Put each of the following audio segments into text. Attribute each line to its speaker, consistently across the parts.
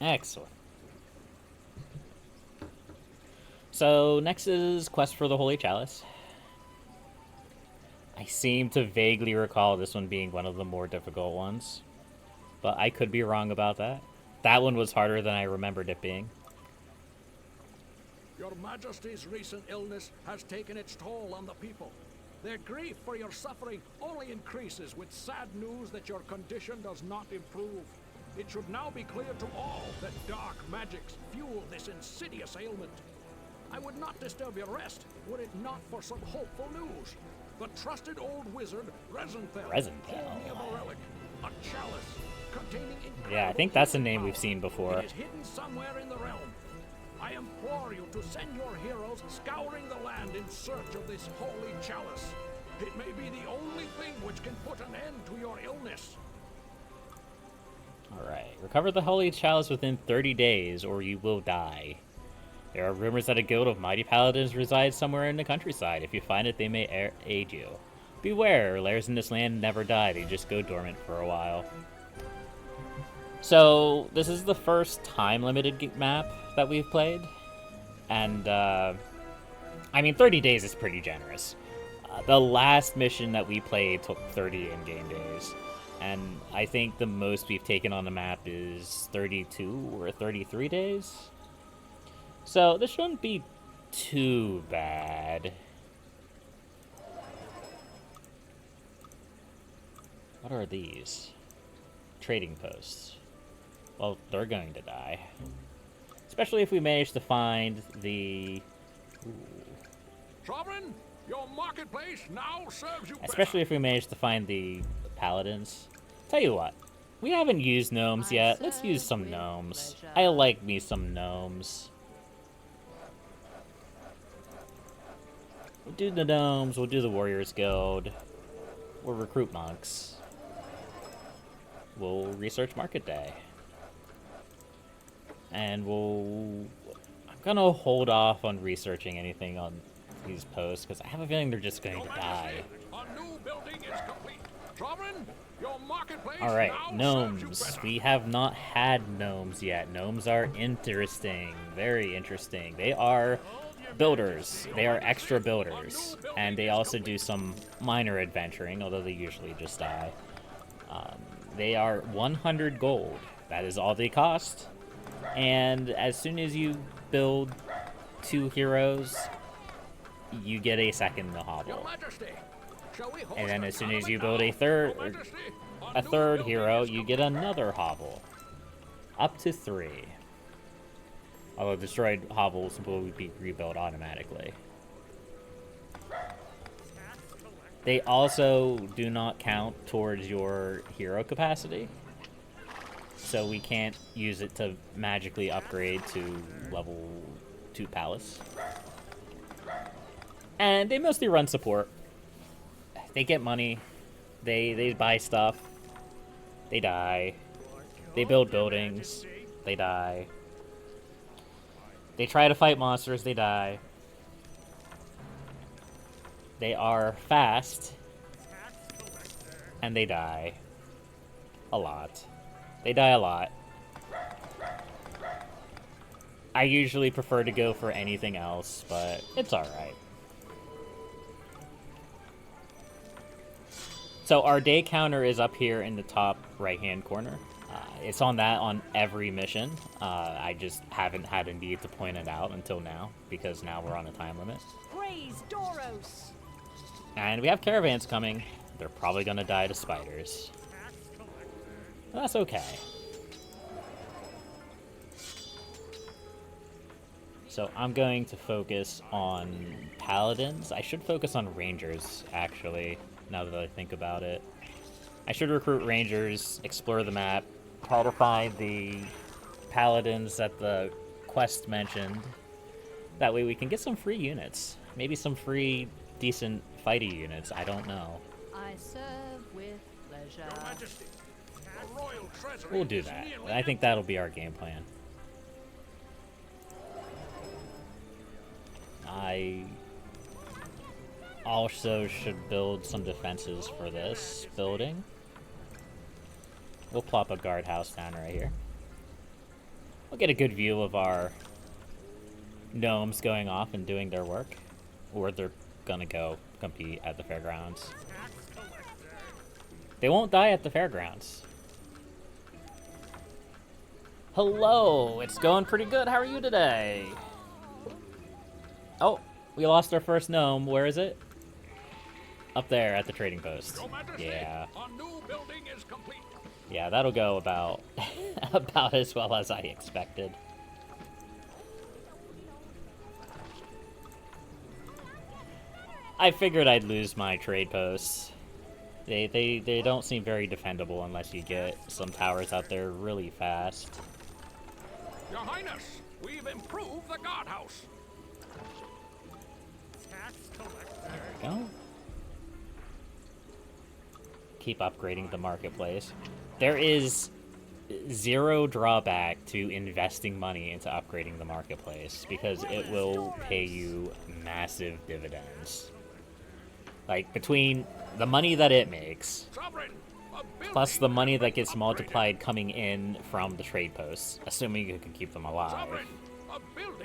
Speaker 1: Excellent. So, next is Quest for the Holy Chalice. I seem to vaguely recall this one being one of the more difficult ones, but I could be wrong about that. That one was harder than I remembered it being.
Speaker 2: Your Majesty's recent illness has taken its toll on the people. Their grief for your suffering only increases with sad news that your condition does not improve. It should now be clear to all that dark magics fuel this insidious ailment. I would not disturb your rest were it not for some hopeful news. The trusted old wizard, Resenthal, told me of a relic, a chalice, containing incredible...
Speaker 1: Yeah, I think that's a name we've seen before.
Speaker 2: It is hidden somewhere in the realm. I implore you to send your heroes scouring the land in search of this holy chalice. It may be the only thing which can put an end to your illness.
Speaker 1: Alright, recover the holy chalice within 30 days or you will die. There are rumors that a guild of mighty paladins resides somewhere in the countryside. If you find it, they may aid you. Beware, lairs in this land never die, they just go dormant for a while. So, this is the first time-limited map that we've played, and, I mean, 30 days is pretty generous. The last mission that we played took 30 in-game days, and I think the most we've taken on the map is 32 or 33 days. So, this shouldn't be too bad. What are these? Trading posts. Well, they're going to die. Especially if we manage to find the... Ooh.
Speaker 2: Sovereign, your marketplace now serves you
Speaker 1: Especially if we manage to find the paladins. Tell you what, we haven't used gnomes yet. Let's use some gnomes. I like me some gnomes. We'll do the gnomes, we'll do the Warriors Guild. We'll recruit monks. We'll research Market Day. And I'm gonna hold off on researching anything on these posts, because I have a feeling they're just going to die. Alright, gnomes. We have not had gnomes yet. Gnomes are interesting. Very interesting. They are builders. They are extra builders. And they also do some minor adventuring, although they usually just die. They are 100 gold. That is all they cost. And as soon as you build 2 heroes, you get a second hovel. And then as soon as you build a third hero, you get another hovel. Up to 3. Although destroyed hovels will be rebuilt automatically. They also do not count towards your hero capacity. So we can't use it to magically upgrade to level 2 palace. And they mostly run support. They get money. They buy stuff. They die. They build buildings. They die. They try to fight monsters. They die. They are fast. And they die. A lot. They die a lot. I usually prefer to go for anything else, but it's alright. So our day counter is up here in the top right-hand corner. It's on that on every mission. I just haven't had a need to point it out until now, because now we're on a time limit.
Speaker 3: Praise Doros.
Speaker 1: And we have caravans coming. They're probably gonna die to spiders. That's okay. So I'm going to focus on paladins. I should focus on rangers, actually, now that I think about it. I should recruit rangers, explore the map, try to find the paladins that the quest mentioned. That way we can get some free units. Maybe some free, decent fighty units. I don't know.
Speaker 3: I serve with pleasure.
Speaker 2: Your Majesty. Royal treasury
Speaker 1: We'll do that. I think that'll be our game plan. I also should build some defenses for this building. We'll plop a guardhouse down right here. We'll get a good view of our gnomes going off and doing their work. Or they're gonna go compete at the fairgrounds. They won't die at the fairgrounds. Hello, it's going pretty good. How are you today? Oh, we lost our first gnome. Where is it? Up there at the trading post. Yeah.
Speaker 2: A new building is complete.
Speaker 1: Yeah, that'll go about about as well as I expected. I figured I'd lose my trade posts. They don't seem very defendable unless you get some towers out there really fast.
Speaker 2: Your Highness, we've improved the guardhouse.
Speaker 1: There we go. Keep upgrading the marketplace. There is zero drawback to investing money into upgrading the marketplace because it will pay you massive dividends. Like, between the money that it makes,
Speaker 2: Sovereign,
Speaker 1: plus the money that gets multiplied coming in from the trade posts, assuming you can keep them alive,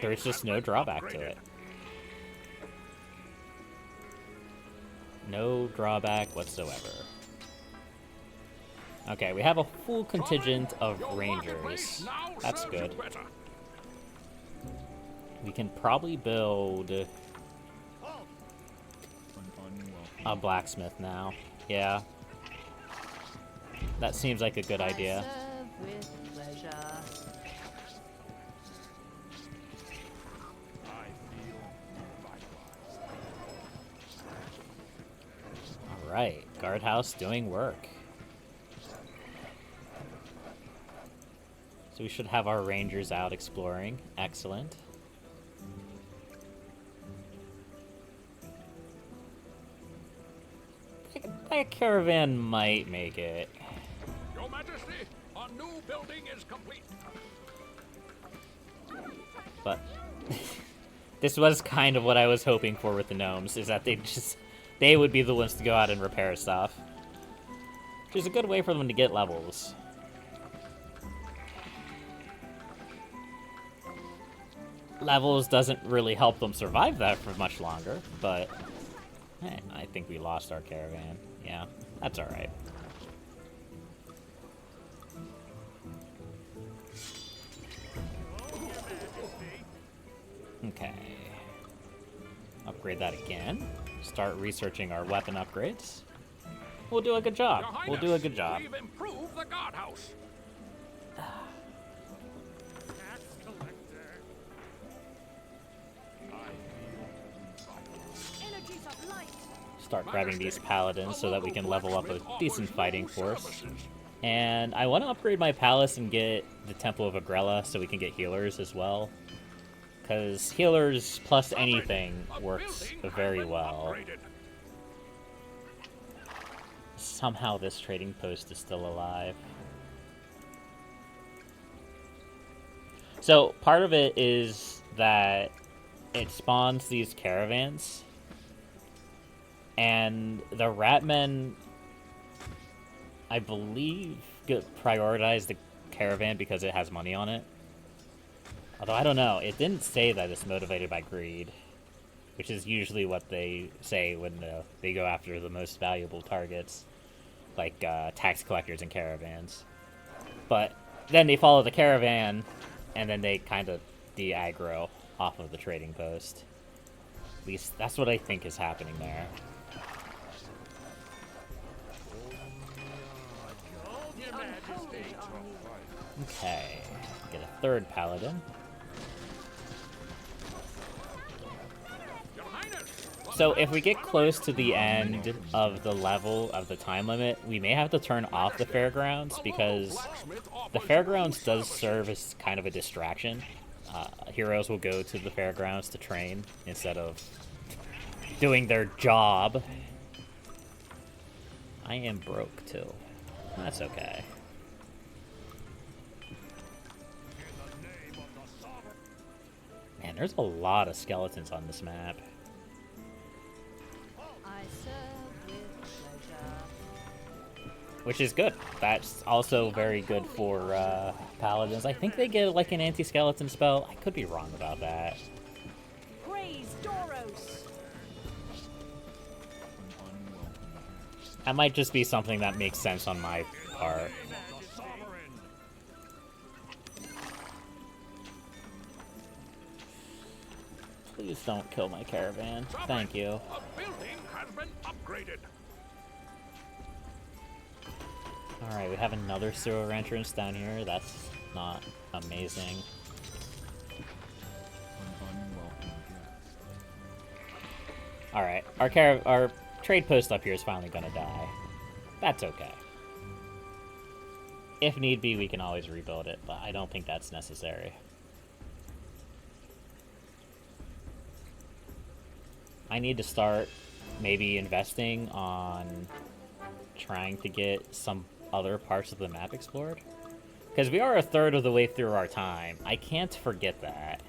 Speaker 1: there's just no drawback to it. No drawback whatsoever. Okay, we have a full contingent of rangers. That's good. We can probably build a blacksmith now. Yeah. That seems like a good idea.
Speaker 3: I serve with pleasure.
Speaker 1: Alright, guardhouse doing work. So we should have our rangers out exploring. Excellent. That caravan might make it.
Speaker 2: Your Majesty, a new building is complete.
Speaker 1: But this was kind of what I was hoping for with the gnomes, is that they would be the ones to go out and repair stuff. Which is a good way for them to get levels. Levels doesn't really help them survive that for much longer, but I think we lost our caravan. Yeah, that's alright. Okay. Upgrade that again. Start researching our weapon upgrades. We'll do a good job. We'll do a good job.
Speaker 2: We've improved the guardhouse.
Speaker 3: Energies of light.
Speaker 1: Start grabbing these paladins so that we can level up a decent fighting force. And I want to upgrade my palace and get the Temple of Agrella so we can get healers as well. Because healers plus anything works very well. Somehow this trading post is still alive. So part of it is that it spawns these caravans. And the ratmen, I believe, prioritize the caravan because it has money on it. Although, I don't know. It didn't say that it's motivated by greed, which is usually what they say when they go after the most valuable targets, like tax collectors and caravans. But then they follow the caravan, and then they kind of de-aggro off of the trading post. At least, that's what I think is happening there. Okay, get a third paladin. So if we get close to the end of the level of the time limit, we may have to turn off the fairgrounds because the fairgrounds does serve as kind of a distraction. Heroes will go to the fairgrounds to train instead of doing their job. I am broke too. That's okay. Man, there's a lot of skeletons on this map.
Speaker 3: I serve with pleasure.
Speaker 1: which is good. That's also very good for paladins. I think they get like an anti-skeleton spell. I could be wrong about that.
Speaker 3: Praise Doros.
Speaker 1: That might just be something that makes sense on my part. Please don't kill my caravan. Thank you.
Speaker 2: A building has been upgraded.
Speaker 1: Alright, we have another sewer entrance down here. That's not amazing. Alright, our trade post up here is finally gonna die. That's okay. If need be, we can always rebuild it, but I don't think that's necessary. I need to start maybe investing on trying to get some other parts of the map explored. Because we are a third of the way through our time. I can't forget that.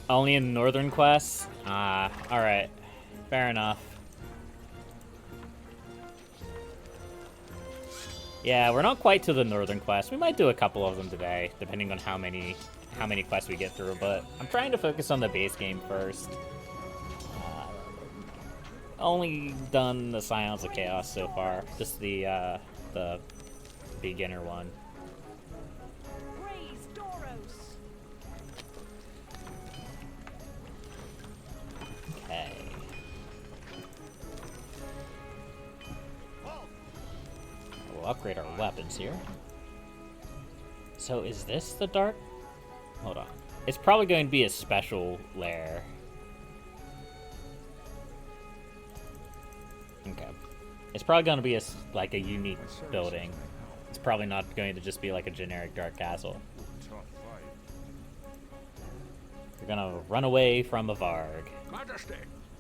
Speaker 1: Only in northern quests? Ah, alright. Fair enough. Yeah, we're not quite to the northern quest. We might do a couple of them today, depending on how many quests we get through, but I'm trying to focus on the base game first. Only done the Scions of Chaos so far. Just the beginner one.
Speaker 3: Praise Doros.
Speaker 1: Okay. We'll upgrade our weapons here. So is this the dark? Hold on. It's probably going to be a special lair. Okay. It's probably going to be like a unique building. It's probably not going to just be like a generic dark castle. We're going to run away from a Varg.
Speaker 2: Majesty,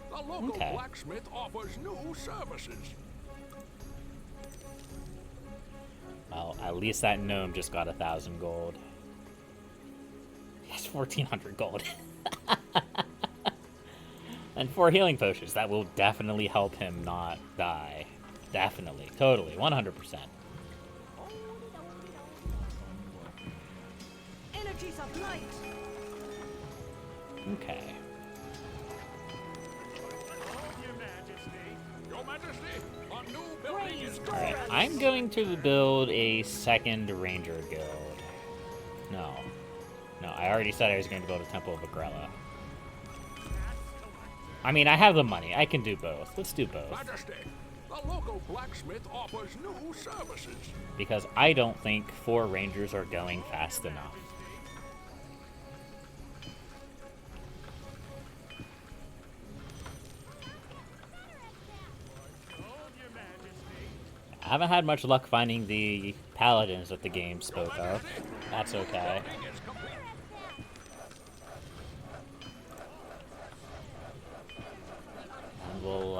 Speaker 2: the local blacksmith offers new services.
Speaker 1: Well, at least that gnome just got 1,000 gold. He has 1,400 gold. And 4 healing potions. That will definitely help him not die. Definitely. Totally. 100%.
Speaker 3: Energies of light.
Speaker 1: Okay.
Speaker 2: Your Majesty, a new building is
Speaker 1: Alright. I'm going to build a second ranger guild. No. No, I already said I was going to build a Temple of Agrella. I mean, I have the money. I can do both. Let's do both.
Speaker 2: Majesty, the local blacksmith offers new services.
Speaker 1: Because I don't think 4 rangers are going fast enough. I haven't had much luck finding the paladins that the game spoke of. That's okay. And we'll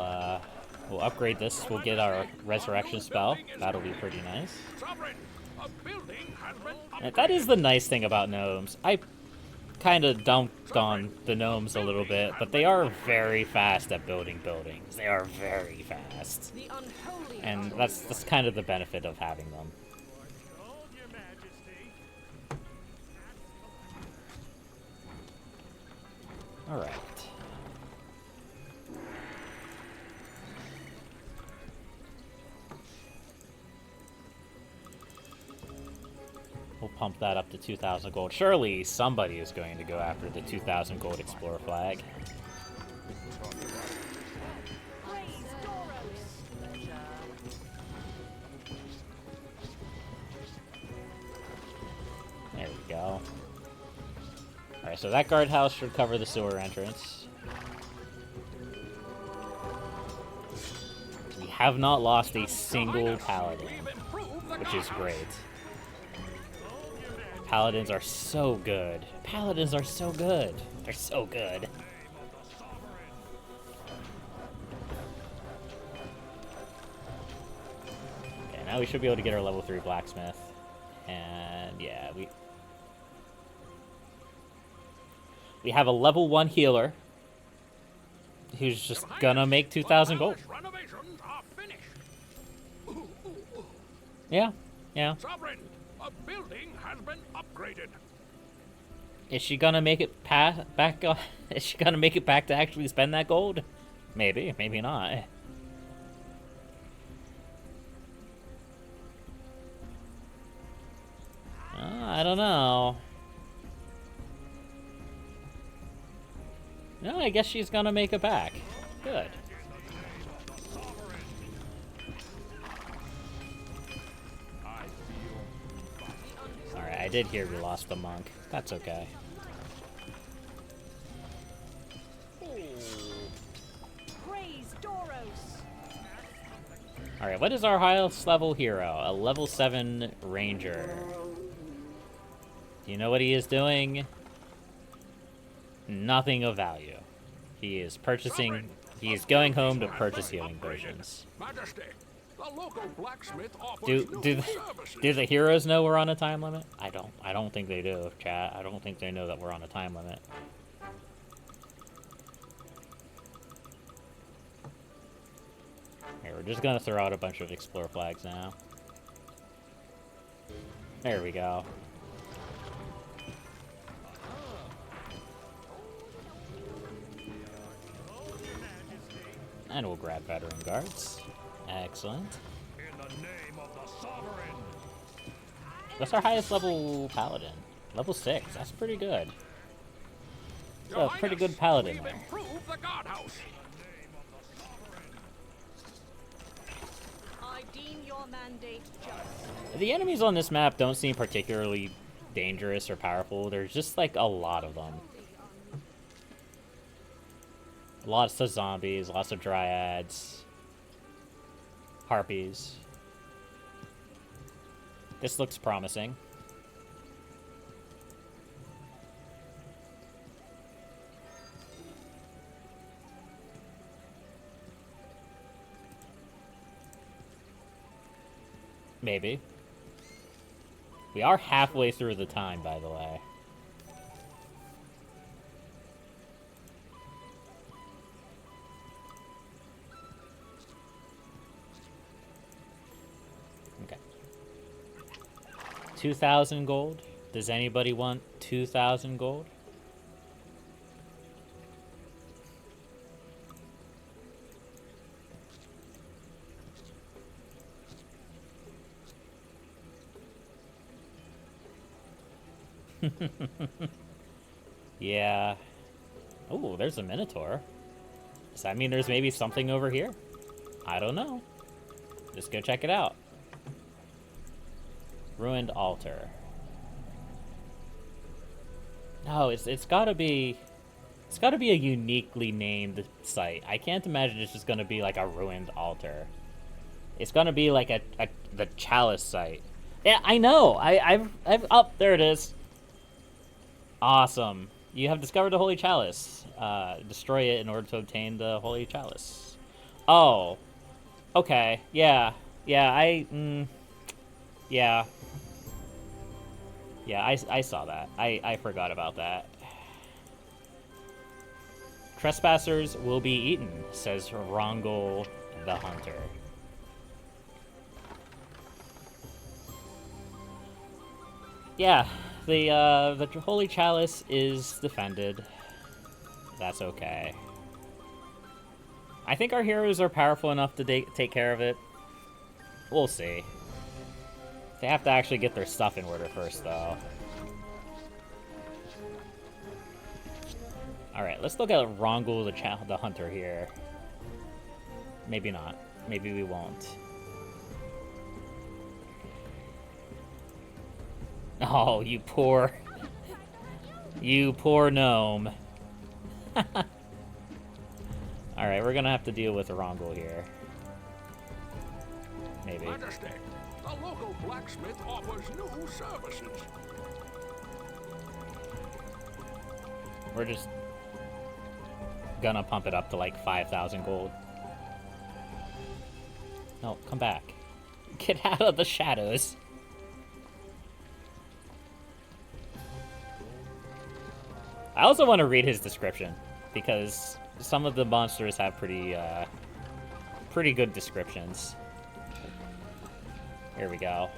Speaker 1: upgrade this. We'll get our resurrection spell. That'll be pretty nice. And that is the nice thing about gnomes. I kind of dumped on the gnomes a little bit, but they are very fast at building buildings. They are very fast. And that's kind of the benefit of having them. Alright. We'll pump that up to 2,000 gold. Surely somebody is going to go after the 2,000 gold Explorer flag. There we go. Alright, so that guardhouse should cover the sewer entrance. We have not lost a single paladin, which is great. Paladins are so good. Paladins are so good. They're so good. Okay, now we should be able to get our level 3 blacksmith. And yeah, we have a level 1 healer. who's just
Speaker 2: Your
Speaker 1: gonna
Speaker 2: Highness,
Speaker 1: make
Speaker 2: the
Speaker 1: 2,000 gold.
Speaker 2: palace renovations are finished.
Speaker 1: Yeah, yeah.
Speaker 2: Sovereign, a building has been upgraded.
Speaker 1: Is she gonna make it back? Is she gonna make it back to actually spend that gold? Maybe, maybe not. I don't know. No, I guess she's gonna make it back. Good. Alright, I did hear we lost the monk. That's okay.
Speaker 3: Praise Doros.
Speaker 1: Alright, what is our highest level hero? A level 7 ranger. Do you know what he is doing? Nothing of value. He is purchasing... He is going home to purchase healing potions.
Speaker 2: Majesty, the local blacksmith offers
Speaker 1: Do
Speaker 2: services.
Speaker 1: the heroes know we're on a time limit? I don't think they do, chat. I don't think they know that we're on a time limit. Here, we're just gonna throw out a bunch of explore flags now. There we go. And we'll grab veteran guards. Excellent.
Speaker 2: In the name of the sovereign.
Speaker 1: What's our highest level paladin? Level 6. That's pretty good.
Speaker 2: Your
Speaker 1: A pretty
Speaker 2: Highness,
Speaker 1: good paladin
Speaker 2: we've
Speaker 1: there.
Speaker 2: improved the guardhouse.
Speaker 3: I deem your mandate just.
Speaker 1: The enemies on this map don't seem particularly dangerous or powerful. There's just like a lot of them. Lots of zombies, lots of dryads, harpies. This looks promising. Maybe. We are halfway through the time, by the way. Okay. 2,000 gold. Does anybody want 2,000 gold? Yeah. Oh, there's a Minotaur. Does that mean there's maybe something over here? I don't know. Just go check it out. Ruined altar. No, it's gotta be... It's gotta be a uniquely named site. I can't imagine it's just gonna be like a ruined altar. It's gonna be like the Chalice site. Yeah, I know. I've oh, there it is. Awesome. You have discovered the Holy Chalice. Destroy it in order to obtain the Holy Chalice. Oh. Okay. Yeah. Yeah, yeah. Yeah, I saw that. I forgot about that. Trespassers will be eaten, says Rongol the Hunter. Yeah, the Holy Chalice is defended. That's okay. I think our heroes are powerful enough to take care of it. We'll see. They have to actually get their stuff in order first, though. Alright, let's look at Rongol the Hunter here. Maybe not. Maybe we won't. Oh, you poor... You poor gnome. Alright, we're gonna have to deal with Rongol here. Maybe.
Speaker 2: Majesty, the local blacksmith offers new services.
Speaker 1: We're just gonna pump it up to like 5,000 gold. No, come back. Get out of the shadows. I also want to read his description, because some of the monsters have pretty good descriptions. Here we go.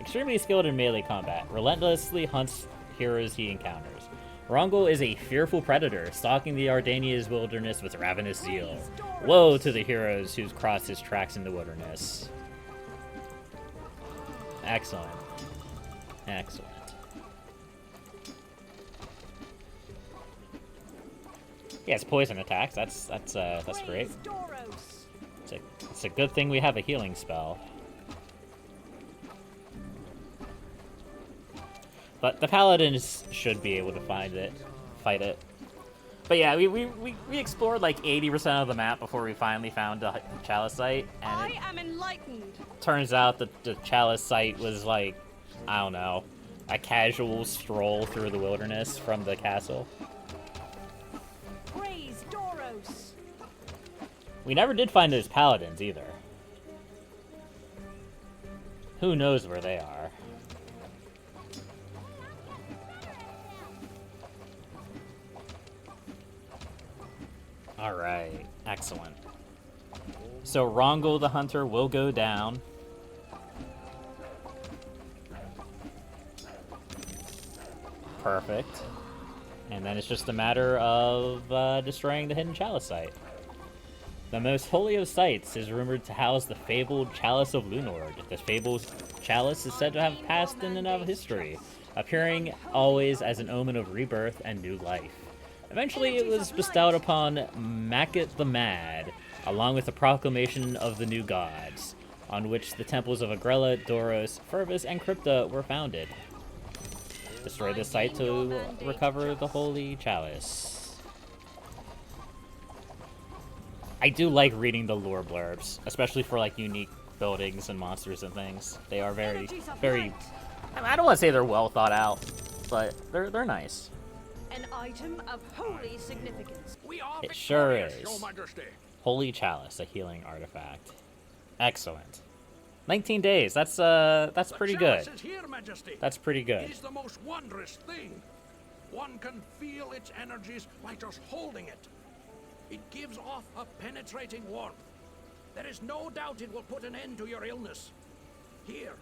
Speaker 1: Extremely skilled in melee combat. Relentlessly hunts heroes he encounters. Rongol is a fearful predator, stalking the Ardania's wilderness with ravenous zeal. Woe to the heroes who've crossed his tracks in the wilderness. Excellent. Excellent. He has poison attacks. That's great. It's a good thing we have a healing spell. But the paladins should be able to fight it. But yeah, we explored like 80% of the map before we finally found the Chalice site, and
Speaker 3: I am enlightened.
Speaker 1: turns out that the Chalice site was like, I don't know, a casual stroll through the wilderness from the castle.
Speaker 3: Praise Doros.
Speaker 1: We never did find those paladins either. Who knows where they are? Alright, excellent. So Rongol the Hunter will go down. Perfect. And then it's just a matter of destroying the hidden Chalice site. The most holy of sites is rumored to house the fabled Chalice of Lunord. The fabled Chalice is said to have passed in and out of history, appearing always as an omen of rebirth and new life. Eventually, it was bestowed upon Makit the Mad, along with the proclamation of the new gods, on which the temples of Agrella, Doros, Fervus, and Crypta were founded. Destroy the site to recover the Holy Chalice. I do like reading the lore blurbs, especially for like unique buildings and monsters and things. They are very, I don't want to say they're well thought out, but they're nice.
Speaker 3: An item of holy significance.
Speaker 2: We are
Speaker 1: It sure
Speaker 2: victorious,
Speaker 1: is.
Speaker 2: Your Majesty.
Speaker 1: Holy Chalice, a healing artifact. Excellent. 19 days. That's pretty good.
Speaker 2: Chalice is here, Majesty.
Speaker 1: That's pretty good.
Speaker 2: It is the most wondrous thing. One can feel its energies by just holding it. It gives off a penetrating warmth. There is no doubt it will put an end to your illness. Here,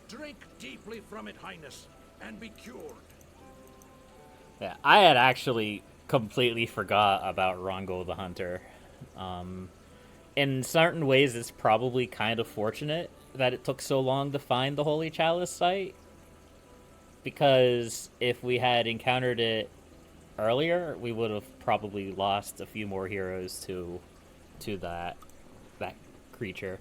Speaker 2: drink deeply from it, Highness, and be cured.
Speaker 1: Yeah, I had actually completely forgot about Rongol the Hunter. In certain ways, it's probably kind of fortunate that it took so long to find the Holy Chalice site, because if we had encountered it earlier, we would have probably lost a few more heroes to that creature.